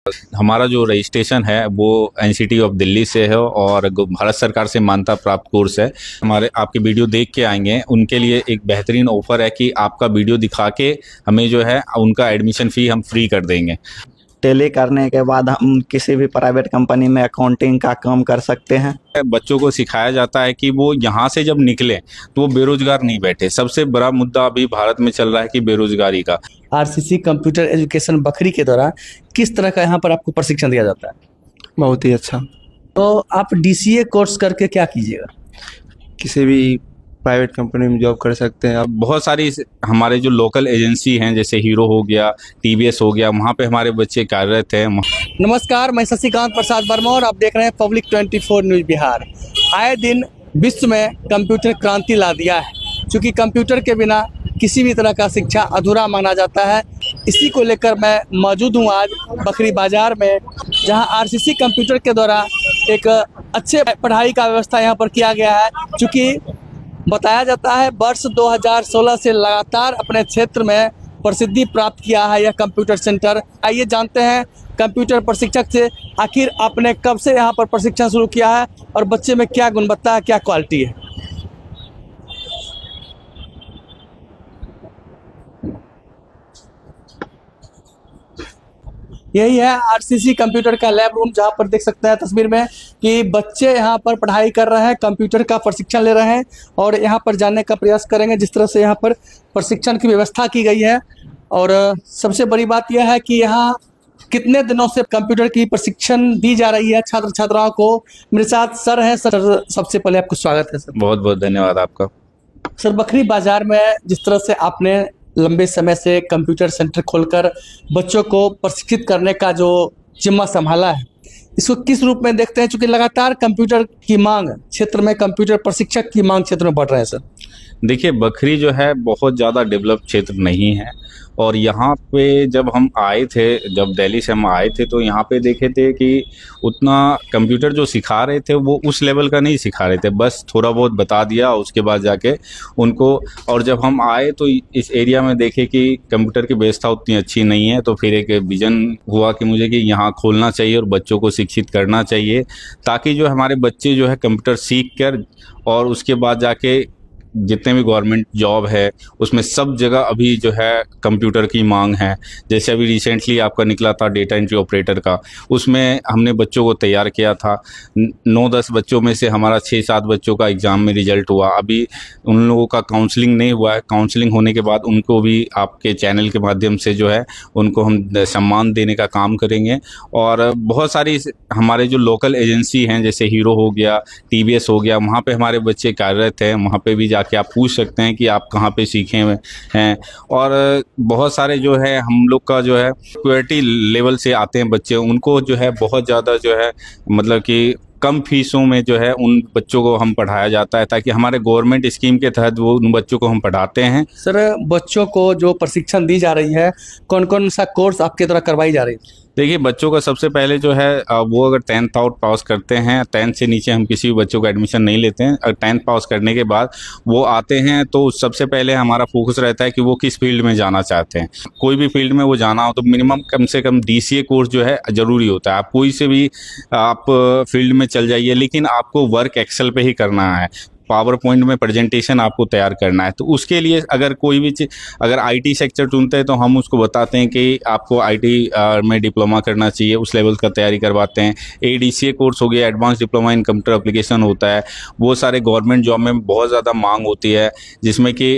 हमारा जो रजिस्ट्रेशन है वो एनसीटी ऑफ दिल्ली से है और भारत सरकार से मान्यता प्राप्त कोर्स है। हमारे आपके वीडियो देख के आएंगे, उनके लिए एक बेहतरीन ऑफर है कि आपका वीडियो दिखा के हमें जो है उनका एडमिशन फ़ी हम फ्री कर देंगे। टेली करने के बाद हम किसी भी प्राइवेट कंपनी में अकाउंटिंग का काम कर सकते हैं। बच्चों को सिखाया जाता है कि वो यहाँ से जब निकले तो वो बेरोजगार नहीं बैठे। सबसे बड़ा मुद्दा अभी भारत में चल रहा है कि बेरोजगारी का। आरसीसी कंप्यूटर एजुकेशन बखरी के द्वारा किस तरह का यहाँ पर आपको प्रशिक्षण दिया जाता है? बहुत ही अच्छा। तो आप डीसीए कोर्स करके क्या कीजिएगा? किसी भी प्राइवेट कंपनी में जॉब कर सकते हैं आप। बहुत सारी हमारे जो लोकल एजेंसी हैं, जैसे हीरो हो गया, टीवीएस हो गया, वहाँ पे हमारे बच्चे कार्यरत हैं। नमस्कार, मैं शशिकांत प्रसाद वर्मा और आप देख रहे हैं पब्लिक 24 न्यूज़ बिहार। आए दिन विश्व में कंप्यूटर क्रांति ला दिया है, क्योंकि कंप्यूटर के बिना किसी भी तरह का शिक्षा अधूरा माना जाता है। इसी को लेकर मैं मौजूद हूँ आज बकरी बाज़ार में, जहाँ आरसीसी कंप्यूटर के द्वारा एक अच्छे पढ़ाई का व्यवस्था यहाँ पर किया गया है। चूँकि बताया जाता है वर्ष 2016 से लगातार अपने क्षेत्र में प्रसिद्धि प्राप्त किया है यह कंप्यूटर सेंटर। आइए जानते हैं कंप्यूटर प्रशिक्षक से, आखिर आपने कब से यहाँ पर प्रशिक्षण शुरू किया है और बच्चे में क्या गुणवत्ता है, क्या क्वालिटी है? यही है आरसीसी कंप्यूटर का लैब रूम, जहाँ पर देख सकते हैं तस्वीर में कि बच्चे यहाँ पर पढ़ाई कर रहे हैं, कंप्यूटर का प्रशिक्षण ले रहे हैं और यहाँ पर जानने का प्रयास करेंगे जिस तरह से यहाँ पर प्रशिक्षण की व्यवस्था की गई है। और सबसे बड़ी बात यह है कि यहाँ कितने दिनों से कंप्यूटर की प्रशिक्षण दी जा रही है छात्र छात्राओं को। मेरे साथ सर हैं। सर, सबसे पहले आपको स्वागत है सर। बहुत बहुत धन्यवाद आपका। सर, बकरी बाजार में जिस तरह से आपने लंबे समय से कंप्यूटर सेंटर खोलकर बच्चों को प्रशिक्षित करने का जो जिम्मा संभाला है, इसको किस रूप में देखते हैं? चूँकि लगातार कंप्यूटर की मांग क्षेत्र में, कंप्यूटर प्रशिक्षक की मांग क्षेत्र में बढ़ रहे हैं सर। देखिए, बखरी जो है बहुत ज़्यादा डेवलप क्षेत्र नहीं है और यहाँ पे जब हम आए थे, जब दिल्ली से हम आए थे तो यहाँ पे देखे थे कि उतना कंप्यूटर जो सिखा रहे थे वो उस लेवल का नहीं सिखा रहे थे, बस थोड़ा बहुत बता दिया उसके बाद जाके उनको। और जब हम आए तो इस एरिया में देखे कि कंप्यूटर की व्यवस्था उतनी अच्छी नहीं है, तो फिर एक विज़न हुआ कि मुझे कि यहाँ खोलना चाहिए और बच्चों को शिक्षित करना चाहिए, ताकि जो हमारे बच्चे जो है कंप्यूटर सीख कर और उसके बाद जाके जितने भी गवर्नमेंट जॉब है उसमें सब जगह अभी जो है कंप्यूटर की मांग है। जैसे अभी रिसेंटली आपका निकला था डेटा एंट्री ऑपरेटर का, उसमें हमने बच्चों को तैयार किया था। 9-10 बच्चों में से हमारा 6-7 बच्चों का एग्ज़ाम में रिजल्ट हुआ। अभी उन लोगों का काउंसलिंग नहीं हुआ है। काउंसलिंग होने के बाद उनको भी आपके चैनल के माध्यम से जो है उनको हम सम्मान देने का काम करेंगे। और बहुत सारी हमारे जो लोकल एजेंसी हैं, जैसे हीरो हो गया, टीवीएस हो गया, वहाँ पर हमारे बच्चे कार्यरत हैं। वहाँ पर भी कि आप पूछ सकते हैं कि आप कहाँ पे सीखे हुए हैं। और बहुत सारे जो है हम लोग का जो है सिक्योरिटी लेवल से आते हैं बच्चे, उनको जो है बहुत ज़्यादा जो है मतलब कि कम फीसों में जो है उन बच्चों को हम पढ़ाया जाता है, ताकि हमारे गवर्नमेंट स्कीम के तहत वो उन बच्चों को हम पढ़ाते हैं। सर, बच्चों को जो प्रशिक्षण दी जा रही है, कौन कौन सा कोर्स आपके द्वारा करवाई जा रही है? देखिए, बच्चों का सबसे पहले जो है वो अगर 10th आउट पास करते हैं, 10th से नीचे हम किसी भी बच्चों को एडमिशन नहीं लेते हैं। अगर 10th पास करने के बाद वो आते हैं तो सबसे पहले हमारा फोकस रहता है कि वो किस फील्ड में जाना चाहते हैं। कोई भी फील्ड में वो जाना हो तो मिनिमम कम से कम डीसीए कोर्स जो है ज़रूरी होता है। आप कोई से भी आप फील्ड में चल जाइए, लेकिन आपको वर्क एक्सेल पे ही करना है। पावर पॉइंट में प्रेजेंटेशन आपको तैयार करना है। तो उसके लिए अगर कोई भी चीज़, अगर आईटी सेक्टर चुनते हैं तो हम उसको बताते हैं कि आपको आईटी में डिप्लोमा करना चाहिए, उस लेवल का तैयारी करवाते हैं। एडीसीए कोर्स हो गया, advance diploma in computer application होता है। वो सारे गवर्नमेंट जॉब में बहुत ज़्यादा मांग होती है, जिसमें कि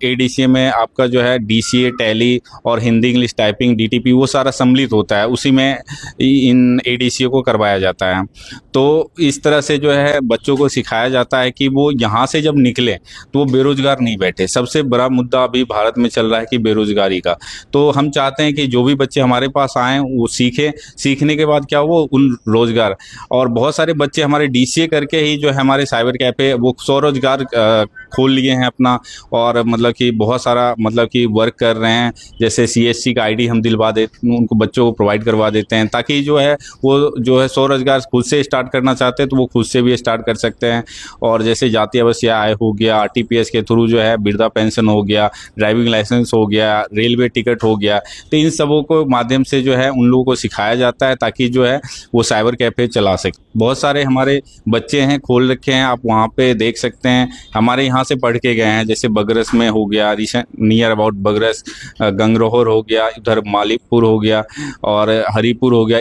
एडीसीए में आपका जो है डीसीए, टैली और हिंदी इंग्लिश टाइपिंग, डीटीपी, वो सारा सम्मिलित होता है। उसी में इन एडीसीए को करवाया जाता है। तो इस तरह से जो है बच्चों को सिखाया जाता है कि वो यहाँ से जब निकले तो वो बेरोजगार नहीं बैठे। सबसे बड़ा मुद्दा अभी भारत में चल रहा है कि बेरोजगारी का। तो हम चाहते हैं कि जो भी बच्चे हमारे पास आएँ वो सीखें, सीखने के बाद क्या वो उन रोजगार। और बहुत सारे बच्चे हमारे डीसीए करके ही जो है हमारे साइबर कैफे वो स्वरोजगार खोल लिए हैं अपना, और मतलब कि बहुत सारा मतलब कि वर्क कर रहे हैं। जैसे CSC का ID हम दिलवा देते, उनको बच्चों को प्रोवाइड करवा देते हैं, ताकि जो है वो जो है स्वरोजगार खुद से स्टार्ट करना चाहते हैं तो वो खुद से भी स्टार्ट कर सकते हैं। और जैसे जातीय अवस्थी आय हो गया, RTPS के थ्रू जो है वृद्धा पेंशन हो गया, ड्राइविंग लाइसेंस हो गया, रेलवे टिकट हो गया, तो इन सबों को माध्यम से जो है उन लोगों को सिखाया जाता है, ताकि जो है वो साइबर कैफ़े चला सके। बहुत सारे हमारे बच्चे हैं, खोल रखे हैं, आप वहाँ पे देख सकते हैं। हमारे यहाँ से पढ़ के गए हैं, जैसे बगरस में हो गया, नियर अबाउट बगरस, गंगरोहर हो गया, इधर मालिकपुर हो गया और हरिपुर हो गया।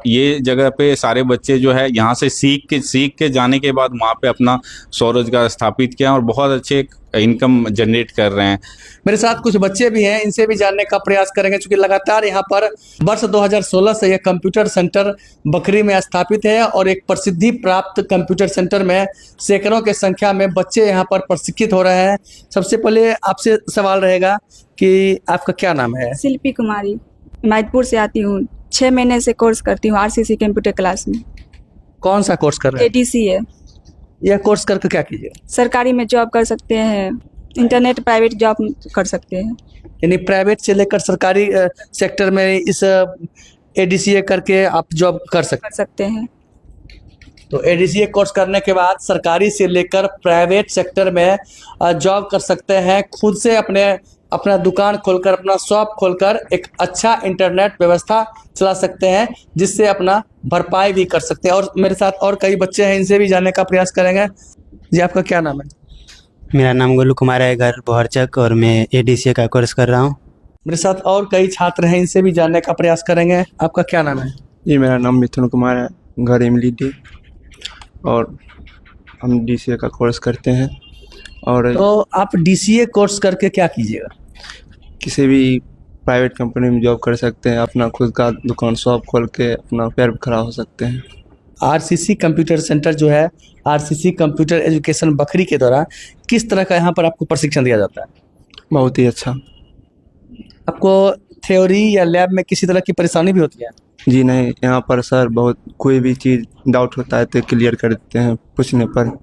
ये जगह पे सारे बच्चे जो है यहाँ से सीख के जाने के बाद वहाँ पे अपना स्वरोजगार स्थापित किया और बहुत अच्छे इनकम जनरेट कर रहे हैं। मेरे साथ कुछ बच्चे भी हैं, इनसे भी जानने का प्रयास करेंगे, क्योंकि लगातार यहाँ पर वर्ष 2016 से यह कंप्यूटर सेंटर बखरी में स्थापित है और एक प्रसिद्धि प्राप्त कंप्यूटर सेंटर में सैकड़ों के संख्या में बच्चे यहाँ पर प्रशिक्षित हो रहे हैं। सबसे पहले आपसे सवाल रहेगा कि आपका क्या नाम है? शिल्पी कुमारी, मैदपुर से आती हूँ। 6 महीने से कोर्स करती हूँ RCC कंप्यूटर क्लास में। कौन सा कोर्स कर रहे हैं? ADC है। यह कोर्स करके क्या कीजिएगा? सरकारी में जॉब कर सकते हैं, इंटरनेट प्राइवेट जॉब कर सकते हैं। यानी प्राइवेट से लेकर सरकारी सेक्टर में इस ADCA करके आप जॉब कर सकते हैं। तो ADCA कोर्स करने के बाद सरकारी से लेकर प्राइवेट सेक्टर में जॉब कर सकते हैं। खुद से अपना दुकान खोलकर, अपना शॉप खोलकर एक अच्छा इंटरनेट व्यवस्था चला सकते हैं, जिससे अपना भरपाई भी कर सकते हैं। और मेरे साथ और कई बच्चे हैं, इनसे भी जानने का प्रयास करेंगे। जी, आपका क्या नाम है? मेरा नाम गोलू कुमार है, घर बोहरचक, और मैं ADCA का कोर्स कर रहा हूँ। मेरे साथ और कई छात्र हैं, इनसे भी जानने का प्रयास करेंगे। आपका क्या नाम है? जी, मेरा नाम मिथुन कुमार है, घर इमली डी, और हम DCA का कोर्स करते हैं। और तो आप DCA कोर्स करके क्या कीजिएगा? किसी भी प्राइवेट कंपनी में जॉब कर सकते हैं, अपना खुद का दुकान शॉप खोल के अपना पैर पे खड़ा हो सकते हैं। RCC कंप्यूटर सेंटर जो है, RCC कंप्यूटर एजुकेशन बखरी के द्वारा किस तरह का यहाँ पर आपको प्रशिक्षण दिया जाता है? बहुत ही अच्छा। आपको थ्योरी या लैब में किसी तरह की परेशानी भी होती है? जी नहीं, यहाँ पर सर बहुत कोई भी चीज़ डाउट होता है तो क्लियर कर देते हैं पूछने पर।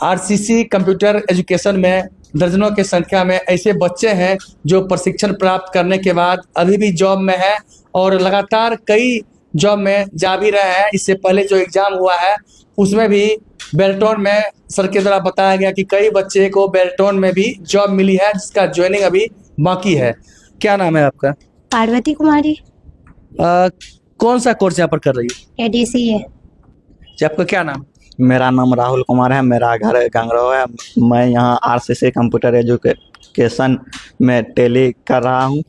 RCC कंप्यूटर एजुकेशन में दर्जनों की संख्या में ऐसे बच्चे हैं जो प्रशिक्षण प्राप्त करने के बाद अभी भी जॉब में हैं और लगातार कई जॉब में जा भी रहे हैं। इससे पहले जो एग्ज़ाम हुआ है उसमें भी बेल्टोन में सर के द्वारा बताया गया कि कई बच्चे को बेल्टोन में भी जॉब मिली है, जिसका ज्वाइनिंग अभी बाकी है। क्या नाम है आपका? पार्वती कुमारी। कौन सा कोर्स यहाँ पर कर रही है? ADCA। जी, आपका क्या नाम? मेरा नाम राहुल कुमार है, मेरा घर गंगरो है। मैं यहाँ RCC कंप्यूटर एजुकेशन में टेली कर रहा हूँ।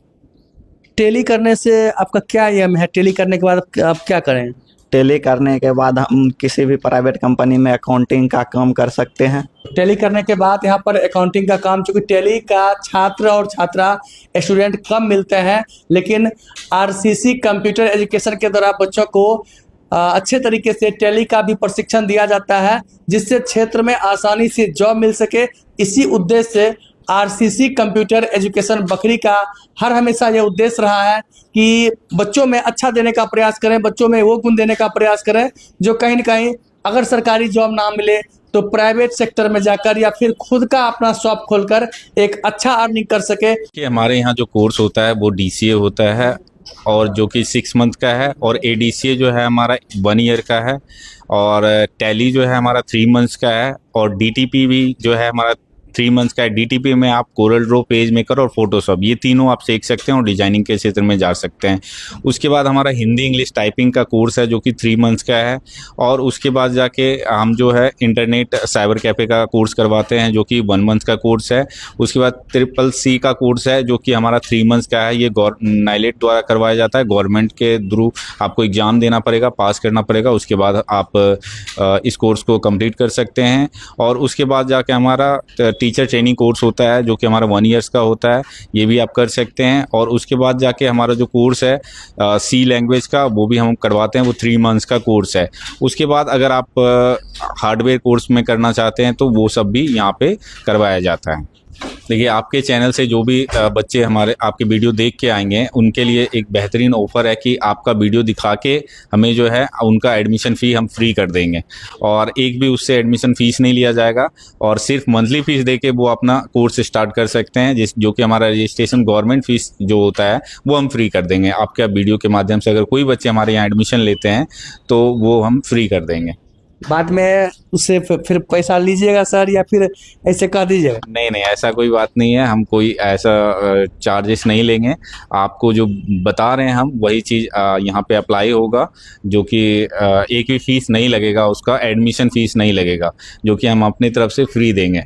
टेली करने से आपका क्या एम है? टेली करने के बाद आप क्या करें? टेली करने के बाद हम किसी भी प्राइवेट कंपनी में अकाउंटिंग का काम कर सकते हैं। टेली करने के बाद यहाँ पर अकाउंटिंग का काम, चूँकि टेली का छात्र और छात्रा स्टूडेंट कम मिलते हैं, लेकिन RCC कंप्यूटर एजुकेशन के द्वारा बच्चों को अच्छे तरीके से टेली का भी प्रशिक्षण दिया जाता है, जिससे क्षेत्र में आसानी से जॉब मिल सके। इसी उद्देश्य से RCC कंप्यूटर एजुकेशन बखरी का हर हमेशा ये उद्देश्य रहा है कि बच्चों में अच्छा देने का प्रयास करें, बच्चों में वो गुण देने का प्रयास करें जो कहीं न कहीं अगर सरकारी जॉब ना मिले तो प्राइवेट सेक्टर में जाकर या फिर खुद का अपना शॉप खोलकर एक अच्छा अर्निंग कर सके। कि हमारे यहाँ जो कोर्स होता है वो DCA होता है, और जो कि 6 मंथ का है, और ADCA जो है हमारा 1 ईयर का है, और टैली जो है हमारा 3 मंथ्स का है, और DTP भी जो है हमारा 3 मंथ्स का है। DTP में आप कोरल ड्रॉ, पेज मेकर और फोटोशॉप, ये तीनों आप सीख सकते हैं और डिजाइनिंग के क्षेत्र में जा सकते हैं। उसके बाद हमारा हिंदी इंग्लिश टाइपिंग का कोर्स है जो कि 3 मंथ्स का है, और उसके बाद जाके हम जो है इंटरनेट साइबर कैफ़े का कोर्स करवाते हैं जो कि 1 मंथ का कोर्स है। उसके बाद CCC का कोर्स है जो कि हमारा 3 मंथ्स का है। ये नाइलेट द्वारा करवाया जाता है, गवर्नमेंट के थ्रू आपको एग्ज़ाम देना पड़ेगा, पास करना पड़ेगा, उसके बाद आप इस कोर्स को कंप्लीट कर सकते हैं। और उसके बाद जाके हमारा टीचर ट्रेनिंग कोर्स होता है जो कि हमारा 1 ईयर्स का होता है, ये भी आप कर सकते हैं। और उसके बाद जाके हमारा जो कोर्स है C लैंग्वेज का, वो भी हम करवाते हैं, वो 3 मंथ्स का कोर्स है। उसके बाद अगर आप हार्डवेयर कोर्स में करना चाहते हैं तो वो सब भी यहाँ पे करवाया जाता है। देखिए, आपके चैनल से जो भी बच्चे हमारे आपके वीडियो देख के आएंगे उनके लिए एक बेहतरीन ऑफ़र है कि आपका वीडियो दिखा के हमें जो है उनका एडमिशन फ़ी हम फ्री कर देंगे और एक भी उससे एडमिशन फ़ीस नहीं लिया जाएगा और सिर्फ मंथली फ़ीस दे के वो अपना कोर्स स्टार्ट कर सकते हैं, जो कि हमारा रजिस्ट्रेशन गवर्नमेंट फ़ीस जो होता है वो हम फ्री कर देंगे। आपके वीडियो के माध्यम से अगर कोई बच्चे हमारे यहाँ एडमिशन लेते हैं तो वो हम फ्री कर देंगे। बाद में उससे फिर पैसा लीजिएगा सर, या फिर ऐसे कर दीजिएगा? नहीं नहीं, ऐसा कोई बात नहीं है, हम कोई ऐसा चार्जेस नहीं लेंगे। आपको जो बता रहे हैं हम वही चीज़ यहाँ पे अप्लाई होगा, जो कि एक भी फीस नहीं लगेगा, उसका एडमिशन फ़ीस नहीं लगेगा, जो कि हम अपनी तरफ से फ्री देंगे।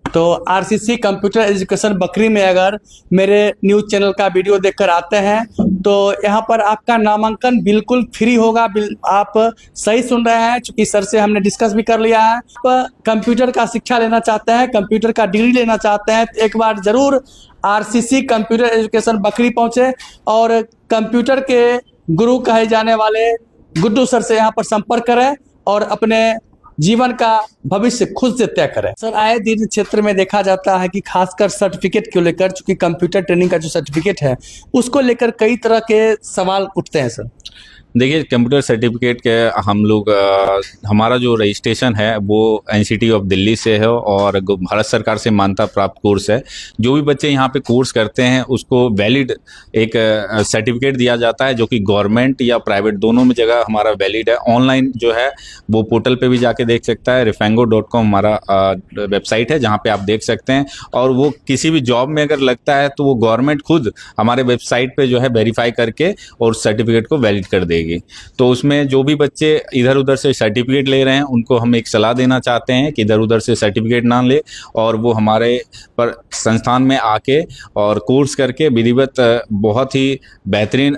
तो आरसीसी कंप्यूटर एजुकेशन बकरी में अगर मेरे न्यूज़ चैनल का वीडियो देखकर आते हैं तो यहाँ पर आपका नामांकन बिल्कुल फ्री होगा। आप सही सुन रहे हैं, चूँकि सर से हमने डिस्कस भी कर लिया है। आप कंप्यूटर का शिक्षा लेना चाहते हैं, कंप्यूटर का डिग्री लेना चाहते हैं तो एक बार ज़रूर आरसीसी कंप्यूटर एजुकेशन बकरी पहुँचे और कंप्यूटर के गुरु कहे जाने वाले गुड्डू सर से यहाँ पर संपर्क करें और अपने जीवन का भविष्य खुद से तय करें। सर, आए दिन क्षेत्र में देखा जाता है कि खासकर सर्टिफिकेट को लेकर, चूंकि कंप्यूटर ट्रेनिंग का जो सर्टिफिकेट है उसको लेकर कई तरह के सवाल उठते हैं सर। देखिए, कंप्यूटर सर्टिफिकेट के हम लोग हमारा जो रजिस्ट्रेशन है वो एनसीटी ऑफ दिल्ली से है और भारत सरकार से मान्यता प्राप्त कोर्स है। जो भी बच्चे यहाँ पे कोर्स करते हैं उसको वैलिड एक सर्टिफिकेट दिया जाता है, जो कि गवर्नमेंट या प्राइवेट दोनों में जगह हमारा वैलिड है। ऑनलाइन जो है वो पोर्टल पे भी जाके देख सकता है, rifango.com हमारा वेबसाइट है जहाँ पे आप देख सकते हैं। और वो किसी भी जॉब में अगर लगता है तो वो गवर्नमेंट खुद हमारे वेबसाइट पे जो है वेरीफाई करके और सर्टिफिकेट को वैलिड कर देगी। तो उसमें जो भी बच्चे इधर उधर से सर्टिफिकेट ले रहे हैं उनको हम एक सलाह देना चाहते हैं कि इधर उधर से सर्टिफिकेट ना ले और वो हमारे पर संस्थान में आके और कोर्स करके विधिवत बहुत ही बेहतरीन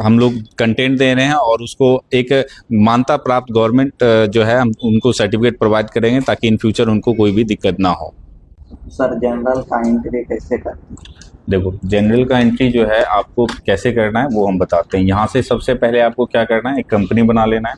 हम लोग कंटेंट दे रहे हैं और उसको एक मान्यता प्राप्त गवर्नमेंट जो है हम उनको सर्टिफिकेट प्रोवाइड करेंगे ताकि इन फ्यूचर उनको कोई भी दिक्कत ना हो। सर, जनरल का एंट्री कैसे करते हैं? देखो, जनरल का एंट्री जो है आपको कैसे करना है वो हम बताते हैं। यहाँ से सबसे पहले आपको क्या करना है, एक कंपनी बना लेना है।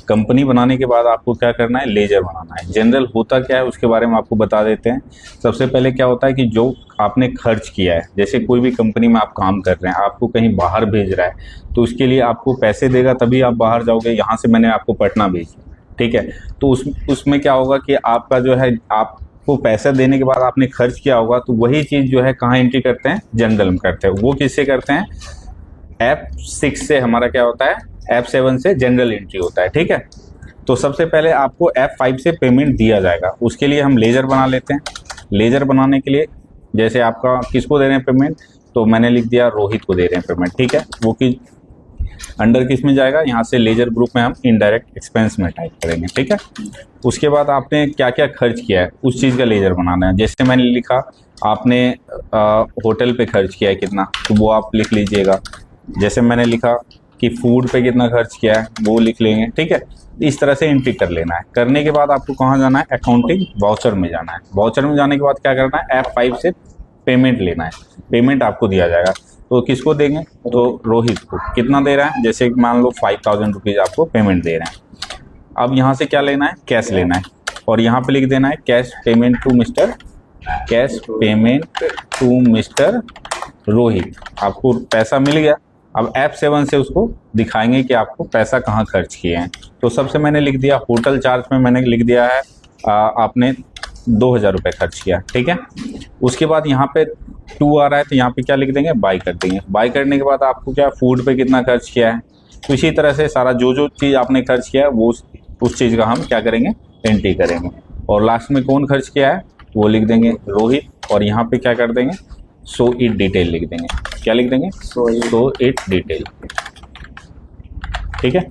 कंपनी बनाने के बाद आपको क्या करना है, लेजर बनाना है। जनरल होता क्या है उसके बारे में आपको बता देते हैं। सबसे पहले क्या होता है कि जो आपने खर्च किया है, जैसे कोई भी कंपनी में आप काम कर रहे हैं, आपको कहीं बाहर भेज रहा है तो उसके लिए आपको पैसे देगा तभी आप बाहर जाओगे। यहाँ से मैंने आपको पटना भेजा, ठीक है, तो उसमें क्या होगा कि आपका जो है आपको पैसा देने के बाद आपने खर्च किया होगा तो वही चीज़ जो है कहाँ एंट्री करते हैं, जनरल में करते हैं। वो किससे करते हैं, F6 से हमारा क्या होता है, F7 से जनरल एंट्री होता है, ठीक है। तो सबसे पहले आपको F5 से पेमेंट दिया जाएगा, उसके लिए हम लेजर बना लेते हैं। लेजर बनाने के लिए जैसे आपका किसको दे रहे हैं पेमेंट, तो मैंने लिख दिया रोहित को दे रहे हैं पेमेंट, ठीक है। वो कि अंडर किस में जाएगा, यहाँ से लेजर ग्रुप में हम इनडायरेक्ट एक्सपेंस में टाइप करेंगे, ठीक है। उसके बाद आपने क्या क्या खर्च किया है उस चीज़ का लेजर बनाना है। जैसे मैंने लिखा आपने होटल पे खर्च किया है कितना, तो वो आप लिख लीजिएगा। जैसे मैंने लिखा कि फूड पे कितना खर्च किया है वो लिख लेंगे, ठीक है। इस तरह से एंट्री कर लेना है। करने के बाद आपको कहाँ जाना है, अकाउंटिंग वाउचर में जाना है। वाउचर में जाने के बाद क्या करना है, F5 से पेमेंट लेना है। पेमेंट आपको दिया जाएगा, तो किसको देंगे, तो रोहित को। कितना दे रहा है, जैसे मान लो 5000 रुपीज़ आपको पेमेंट दे रहे हैं। अब यहाँ से क्या लेना है, कैश लेना है और यहाँ पे लिख देना है cash payment to mister Rohit. आपको पैसा मिल गया। अब F7 से उसको दिखाएंगे कि आपको पैसा कहाँ खर्च किए हैं। तो सबसे मैंने लिख दिया होटल चार्ज में मैंने लिख दिया है आपने 2000 रुपये खर्च किया, ठीक है। उसके बाद यहाँ पे 2 आ रहा है तो यहाँ पे क्या लिख देंगे, बाई कर देंगे। बाई करने के बाद आपको क्या फूड पे कितना खर्च किया है, तो इसी तरह से सारा जो चीज़ आपने खर्च किया है वो उस चीज़ का हम क्या करेंगे, एंट्री करेंगे। और लास्ट में कौन खर्च किया है वो लिख देंगे रोहित। और यहाँ पे क्या कर देंगे, सो इट डिटेल लिख देंगे। क्या लिख देंगे, सो इट डिटेल, ठीक है।